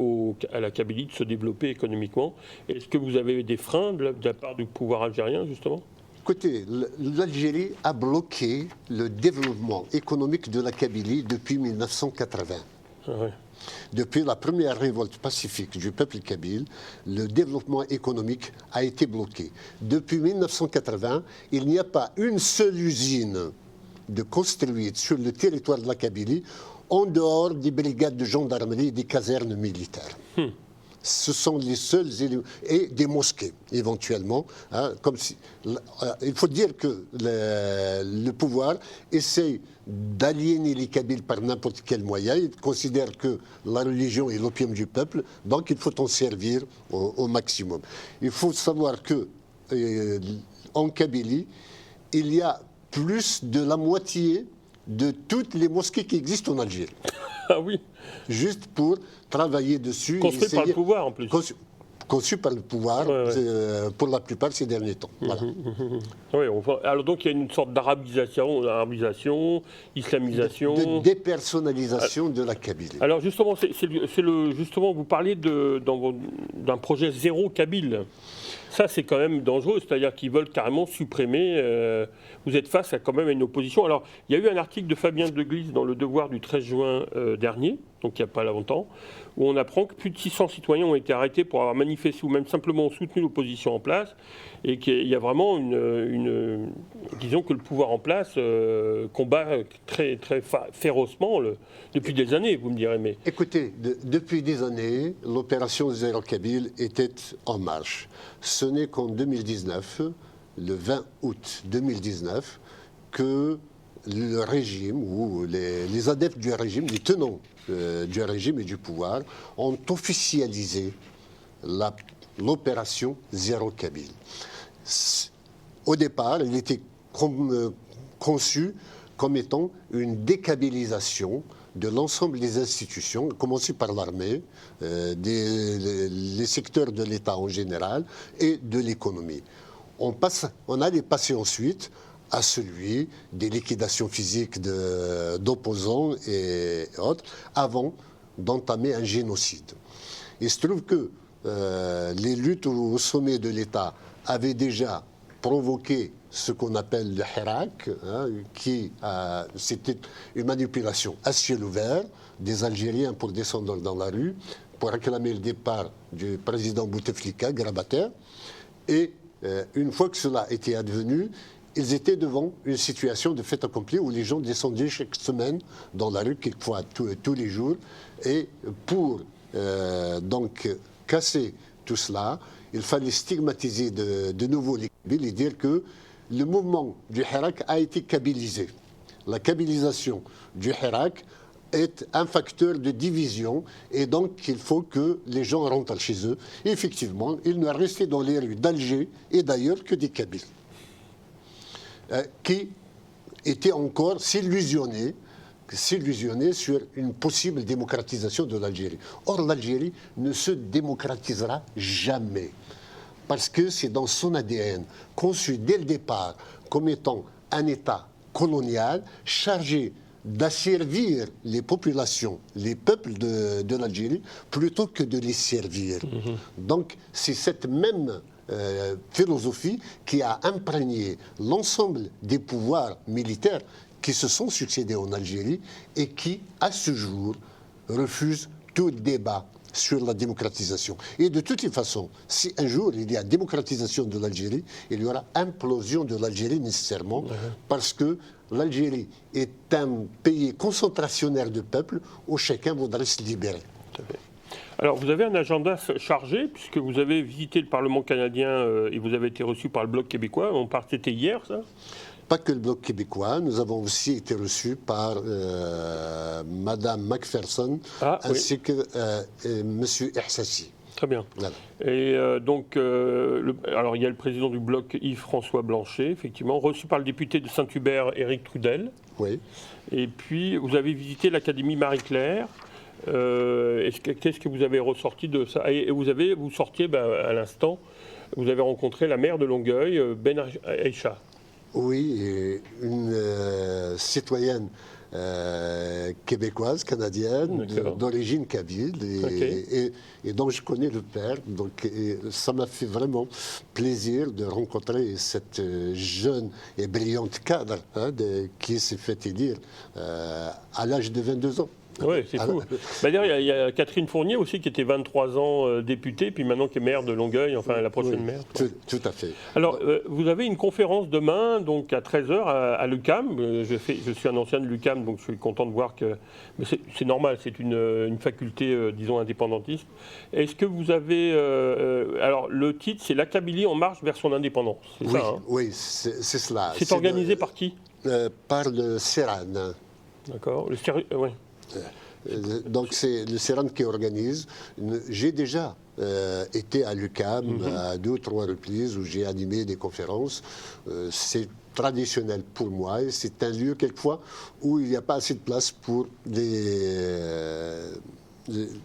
à la Kabylie de se développer économiquement? Est-ce que vous avez des freins de la part du pouvoir algérien, justement? Écoutez, l'Algérie a bloqué le développement économique de la Kabylie depuis 1980. Ah ouais. Depuis la première révolte pacifique du peuple kabyle, le développement économique a été bloqué. Depuis 1980, il n'y a pas une seule usine de construite sur le territoire de la Kabylie en dehors des brigades de gendarmerie et des casernes militaires. Ce sont les seuls éléments, et des mosquées éventuellement. Hein, il faut dire que le pouvoir essaye d'aliéner les Kabyles par n'importe quel moyen. Il considère que la religion est l'opium du peuple, donc il faut en servir au maximum. Il faut savoir que en Kabylie, il y a plus de la moitié de toutes les mosquées qui existent en Algérie. Ah oui. Juste pour travailler dessus. Construit par le pouvoir en plus. conçu par le pouvoir pour la plupart ces derniers temps. Voilà. Oui, alors donc il y a une sorte d'arabisation, islamisation. De dépersonnalisation de la Kabylie. Alors justement, justement vous parlez d'un projet zéro Kabyle. Ça, c'est quand même dangereux, c'est-à-dire qu'ils veulent carrément supprimer. Vous êtes face à quand même à une opposition. Alors, il y a eu un article de Fabien Deglise dans Le Devoir du 13 juin dernier, donc il n'y a pas longtemps, où on apprend que plus de 600 citoyens ont été arrêtés pour avoir manifesté ou même simplement soutenu l'opposition en place, et qu'il y a vraiment disons que le pouvoir en place combat très, très férocement depuis des années, vous me direz. Mais écoutez, depuis des années, l'opération Zéro Kabyle était en marche. Ce n'est qu'en 2019, le 20 août 2019, que le régime ou les adeptes du régime, les tenants du régime et du pouvoir, ont officialisé l'opération Zéro Kabyle. Au départ, elle était conçue comme étant une dékabylisation de l'ensemble des institutions, à commencer par l'armée, les secteurs de l'État en général et de l'économie. On allait passer ensuite à celui des liquidations physiques d'opposants et autres, avant d'entamer un génocide. Il se trouve que les luttes au sommet de l'État avaient déjà provoqué ce qu'on appelle le Hirak, c'était une manipulation à ciel ouvert des Algériens pour descendre dans la rue, pour réclamer le départ du président Bouteflika, grabataire. Et une fois que cela était advenu, ils étaient devant une situation de fait accompli où les gens descendaient chaque semaine dans la rue, quelquefois tous les jours. Et pour donc casser tout cela, il fallait stigmatiser de nouveau les Kabyles et dire que le mouvement du Hirak a été kabylisé. La kabylisation du Hirak est un facteur de division et donc il faut que les gens rentrent chez eux. Et effectivement, il ne restait dans les rues d'Alger et d'ailleurs que des Kabyles qui étaient encore s'illusionner sur une possible démocratisation de l'Algérie. Or, l'Algérie ne se démocratisera jamais. Parce que c'est dans son ADN, conçu dès le départ comme étant un État colonial chargé d'asservir les populations, les peuples de l'Algérie, plutôt que de les servir. Donc, c'est cette même philosophie qui a imprégné l'ensemble des pouvoirs militaires qui se sont succédés en Algérie et qui, à ce jour, refusent tout débat sur la démocratisation. Et de toutes les façons, si un jour il y a démocratisation de l'Algérie, il y aura implosion de l'Algérie nécessairement, parce que l'Algérie est un pays concentrationnaire de peuples où chacun voudrait se libérer. Alors, vous avez un agenda chargé, puisque vous avez visité le Parlement canadien et vous avez été reçu par le Bloc québécois. C'était hier, ça ? Pas que le Bloc québécois, nous avons aussi été reçus par Mme Macpherson ainsi que M. Ehsassi. Très bien. Voilà. Et donc, alors il y a le président du Bloc, Yves-François Blanchet, effectivement, reçu par le député de Saint-Hubert, Éric Trudel. Oui. Et puis, vous avez visité l'Académie Marie-Claire. Qu'est-ce que vous avez ressorti de ça? Et vous sortiez à l'instant, vous avez rencontré la maire de Longueuil, Ben Aïcha. Oui, une citoyenne québécoise, canadienne, d'origine kabyle, et dont je connais le père. Donc, ça m'a fait vraiment plaisir de rencontrer cette jeune et brillante cadre qui s'est fait élire à l'âge de 22 ans. Oui, c'est fou. D'ailleurs, il y a Catherine Fournier aussi qui était 23 ans députée, puis maintenant qui est maire de Longueuil, enfin la prochaine maire. Tout à fait. Alors, vous avez une conférence demain, donc à 13h à l'UQAM. Je suis un ancien de l'UQAM, donc je suis content de voir que... Mais c'est normal, c'est une faculté, disons, indépendantiste. Est-ce que vous avez... alors, le titre, c'est « La Kabylie en marche vers son indépendance ». C'est ça, hein ? Oui, c'est cela. C'est organisé par qui ? Par le CERAN. D'accord. Oui. Donc c'est le CERAN qui organise. J'ai déjà été à l'UQAM à 2 ou 3 reprises où j'ai animé des conférences. C'est traditionnel pour moi et c'est un lieu quelquefois où il n'y a pas assez de place pour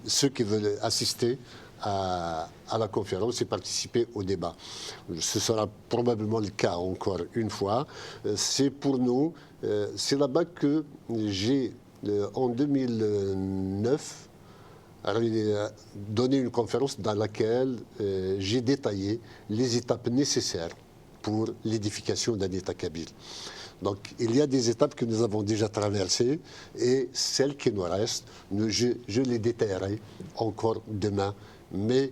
ceux qui veulent assister à la conférence et participer au débat. Ce sera probablement le cas encore une fois. C'est pour nous, c'est là-bas que j'ai, en 2009, donné une conférence dans laquelle j'ai détaillé les étapes nécessaires pour l'édification d'un État kabyle. Donc, il y a des étapes que nous avons déjà traversées et celles qui nous restent, je les détaillerai encore demain, mais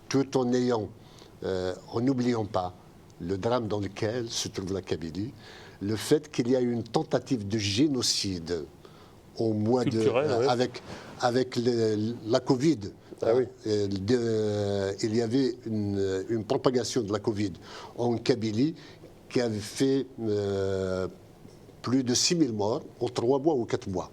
tout en en n'oubliant pas le drame dans lequel se trouve la Kabylie, le fait qu'il y a eu une tentative de génocide au mois avec la Covid. Ah oui. Il y avait une propagation de la Covid en Kabylie qui avait fait plus de 6 000 morts en 3 mois ou 4 mois.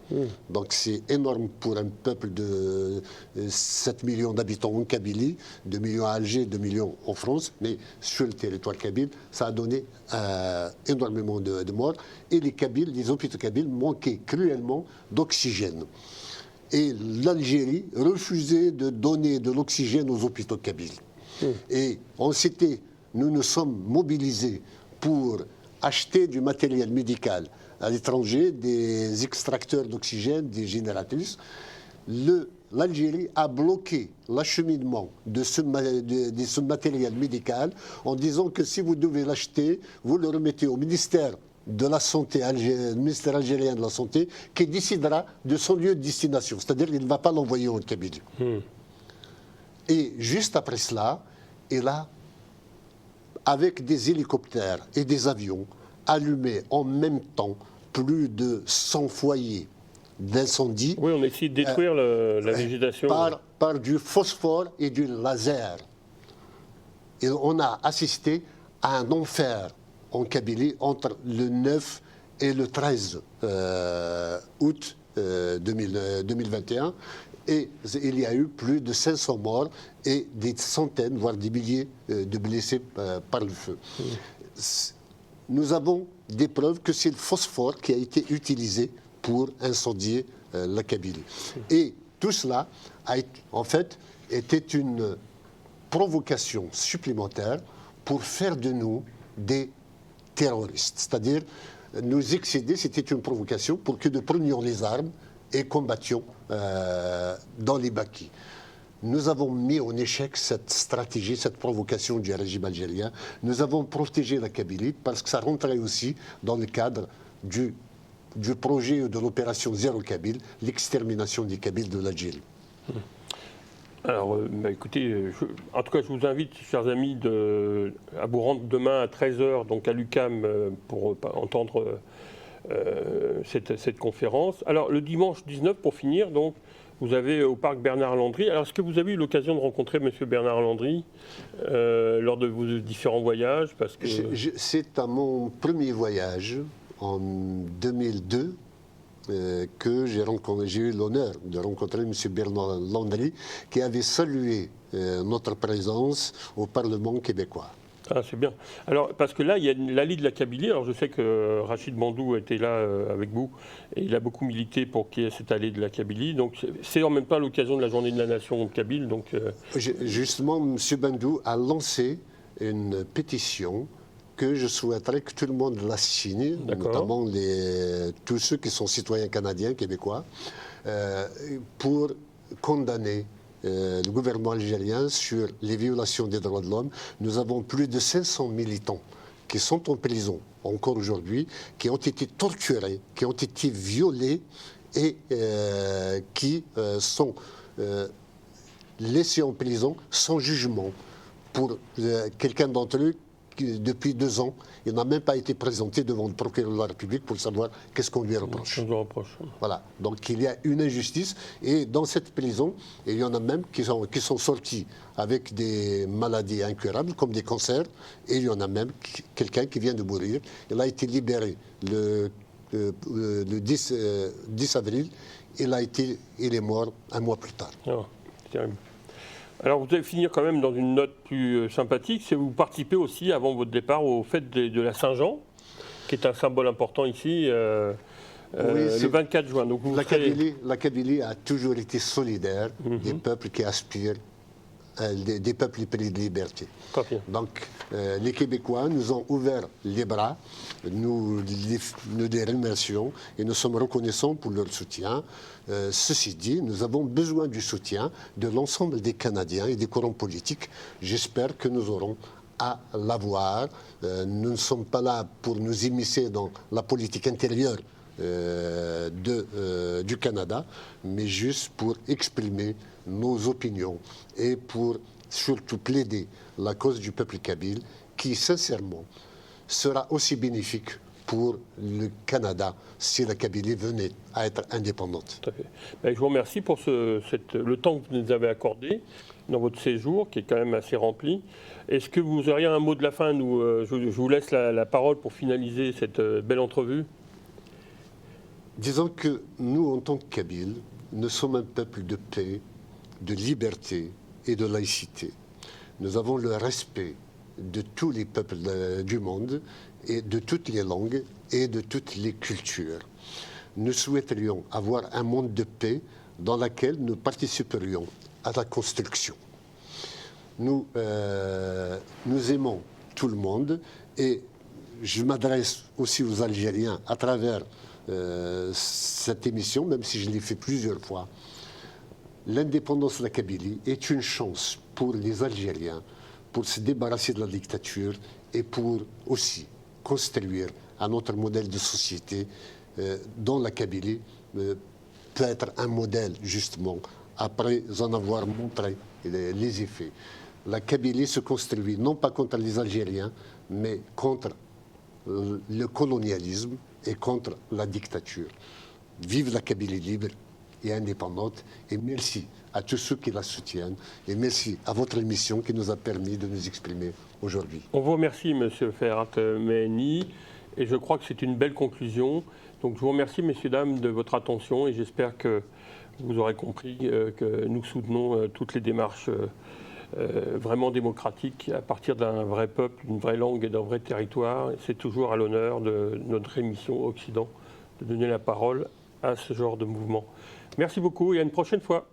Donc c'est énorme pour un peuple de 7 millions d'habitants en Kabylie, 2 millions à Alger, 2 millions en France, mais sur le territoire kabyle, ça a donné énormément de morts. Et les hôpitaux kabyles manquaient cruellement d'oxygène. Et l'Algérie refusait de donner de l'oxygène aux hôpitaux kabyles. Et nous nous sommes mobilisés pour acheter du matériel médical à l'étranger, des extracteurs d'oxygène, des génératrices. L'Algérie a bloqué l'acheminement de ce matériel médical en disant que si vous devez l'acheter, vous le remettez au ministère de la Santé, le ministère algérien de la Santé, qui décidera de son lieu de destination. C'est-à-dire qu'il ne va pas l'envoyer en Kabylie. Et juste après cela, il a, avec des hélicoptères et des avions, allumé en même temps plus de 100 foyers d'incendie. Oui, on essaie de détruire la végétation. Par du phosphore et du laser. Et on a assisté à un enfer en Kabylie entre le 9 et le 13 août 2021. Et il y a eu plus de 500 morts et des centaines, voire des milliers de blessés par le feu. Nous avons des preuves que c'est le phosphore qui a été utilisé pour incendier la Kabylie. Et tout cela, en fait, était une provocation supplémentaire pour faire de nous des terroristes. C'est-à-dire, nous excéder, c'était une provocation pour que nous prenions les armes et combattions dans les maquis. Nous avons mis en échec cette stratégie, cette provocation du régime algérien. Nous avons protégé la Kabylie parce que ça rentrait aussi dans le cadre du projet de l'opération Zéro Kabyle, l'extermination des Kabyles de l'Algérie. Alors, écoutez, en tout cas, je vous invite, chers amis, à vous rendre demain à 13h, donc à l'UQAM, pour entendre cette conférence. Alors, le dimanche 19, pour finir, donc, vous avez au parc Bernard Landry. Alors, est-ce que vous avez eu l'occasion de rencontrer M. Bernard Landry lors de vos différents voyages? Parce que... C'est à mon premier voyage, en 2002, que j'ai eu l'honneur de rencontrer M. Bernard Landry, qui avait salué notre présence au Parlement québécois. Ah, c'est bien. Alors, parce que là, il y a l'allée de la Kabylie. Alors, je sais que Rachid Bandou était là avec vous et il a beaucoup milité pour qu'il y ait cette allée de la Kabylie. Donc, c'est en même temps l'occasion de la journée de la nation kabyle. Donc, Justement, M. Bandou a lancé une pétition que je souhaiterais que tout le monde la signe, notamment tous ceux qui sont citoyens canadiens, québécois, pour condamner le gouvernement algérien sur les violations des droits de l'homme. Nous avons plus de 500 militants qui sont en prison encore aujourd'hui, qui ont été torturés, qui ont été violés et qui sont laissés en prison sans jugement. Pour quelqu'un d'entre eux, depuis 2 ans, il n'a même pas été présenté devant le procureur de la République pour savoir qu'est-ce qu'on lui reproche. Voilà. Donc il y a une injustice et dans cette prison, il y en a même qui sont sortis avec des maladies incurables comme des cancers et il y en a même quelqu'un qui vient de mourir. Il a été libéré le 10 avril. Il est mort un mois plus tard. Oh, c'est terrible. Alors, vous allez finir quand même dans une note plus sympathique, c'est que vous participez aussi, avant votre départ, au fête de la Saint-Jean, qui est un symbole important ici, le 24 juin. Donc la Kabylie a toujours été solidaire des peuples qui aspirent des peuples épris de liberté. Très bien. Donc, les Québécois nous ont ouvert les bras, nous les remercions et nous sommes reconnaissants pour leur soutien. Ceci dit, nous avons besoin du soutien de l'ensemble des Canadiens et des courants politiques. J'espère que nous aurons à l'avoir. Nous ne sommes pas là pour nous immiscer dans la politique intérieure du Canada, mais juste pour exprimer nos opinions et pour surtout plaider la cause du peuple kabyle qui, sincèrement, sera aussi bénéfique pour le Canada si la Kabylie venait à être indépendante. Tout à fait. Ben, je vous remercie pour le temps que vous nous avez accordé dans votre séjour, qui est quand même assez rempli. Est-ce que vous auriez un mot de la fin? Je vous laisse la parole pour finaliser cette belle entrevue. Disons que nous, en tant que Kabyles, nous sommes un peuple de paix, de liberté et de laïcité. Nous avons le respect de tous les peuples du monde et de toutes les langues et de toutes les cultures. Nous souhaiterions avoir un monde de paix dans lequel nous participerions à la construction. Nous aimons tout le monde et je m'adresse aussi aux Algériens à travers cette émission, même si je l'ai fait plusieurs fois. L'indépendance de la Kabylie est une chance pour les Algériens pour se débarrasser de la dictature et pour aussi construire un autre modèle de société dont la Kabylie peut être un modèle, justement, après en avoir montré les effets. La Kabylie se construit non pas contre les Algériens, mais contre le colonialisme et contre la dictature. Vive la Kabylie libre et indépendante, et merci à tous ceux qui la soutiennent, et merci à votre émission qui nous a permis de nous exprimer aujourd'hui. On vous remercie, M. Ferhat Mehni, et je crois que c'est une belle conclusion. Donc je vous remercie, messieurs, dames, de votre attention, et j'espère que vous aurez compris que nous soutenons toutes les démarches vraiment démocratiques à partir d'un vrai peuple, d'une vraie langue et d'un vrai territoire. C'est toujours à l'honneur de notre émission Occident de donner la parole à ce genre de mouvement. Merci beaucoup et à une prochaine fois.